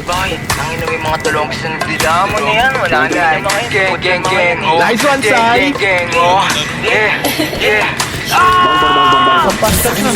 Bakit? Ang ina may mga dalawang pisan nila mo na yan. Wala na. Gang, gang, gang. Nice one, Sai. Gang, gang, oh. Yeah, yeah. Kapastak na.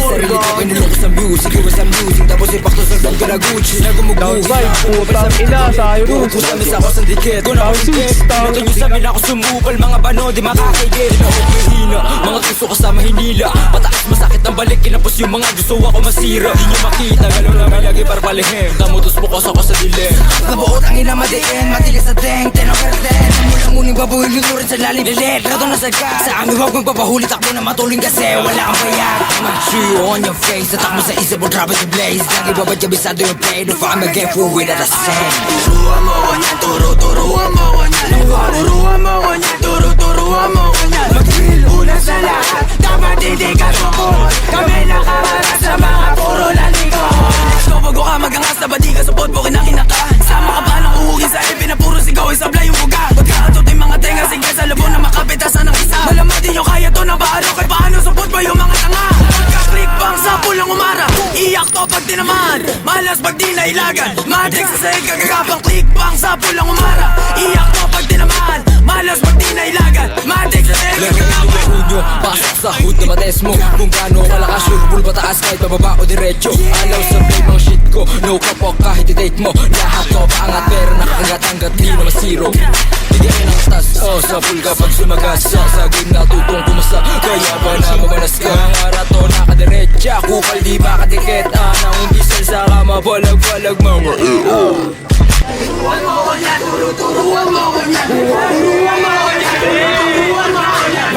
Sarili ko pinulong ko sa music, iwas ang music. Tapos ipakto sa dam ka na Gucci na gumuguhi. Downside, putang ina, Cyrus. Pusamis ako sa dikit, kung ako Downside, sikit. Pinuto nyo sa amin ako sumupal, mga bano di makakigit. Ako mahina, mga gusto ko sa mahinila. Mataas masakit ang balik, kinapos yung mga gusto ako masira. Di nyo makita, galaw namin lagi para palihim. Tamutos bukas ako sa dilim. Nabuot ang ina madiin, matigas sa teng, tenong kerten. Mulang muling babuhin yung lurin sa lalim lilit. Rato na sagka, sa amin huwag magpapahuli. Takbo na matuloy kasi wala kang bayad. Mag-chew on your face, tatak mo sa isip mo, drop it to blaze. Lagi babad kabisado yung play, no I'm a get full with the same. Turuan mo ko niyan, turuan mo ko niyan. Turuan mo ko niyan, turuan mo ko niyan. Mag-drill una sa lahat, dapat hindi ka support. Kami nakaharap sa mga puro lalikot. So bago ka magangas na ba di ka support mo kinakina ka. Sama ka ba ng uhugi sa ipin na puro sigaw ay sablay yung buga. Pagkakatot yung mga tenga, sige sa labo na makapitasan ng isa. Malaman din nyo kaya to na paano kay paano support ba yung mga tanga. Pagka-click bang sa pulang umara, iyak to pag tinaman, malas pag di nailagan. Matik sa sahig kagagapang click bang sa pulang umara, iyak to pag tinaman, malas pag di nailagan. Matik sa sahig kagagapang nyo, pasok sa hood na mates mo. Kung gaano kalakas yung bull pataas kahit bababa o diretso. Alaw sa play mga shit ko, no kapok kahit i-date mo. Lahat to paangat pero nakakangat-angat di naman zero. Bigyan ng tas, oh sa pool kapag sumagasa. Sa game natutong pumasa, kaya ba na mabanas ka? Ang arato nakadiretsa, kupal di makadikit. Nang umbisal sa kama, balag-balag mga turuan mo ko niya, turuan mo ko niya. Turuan mo ko niya, turuan mo ko niya.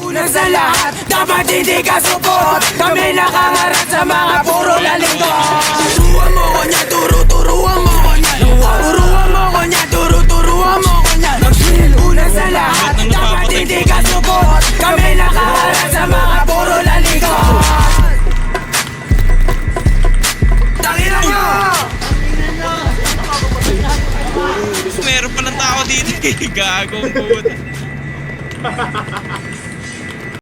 Unang sa lahat, dapat hindi ka support. Kami nakaharap sa mga puro lalingkod. Turuan mo ko niya, turuan mo ko niya. Turuan mo ko niya, turuan mo ko niya. Unang sa lahat, dapat hindi ka support. Kami nakaharap sa mga puro lalingkod. Tangina nyo! Meron palang tao dito eh. Gagong puta.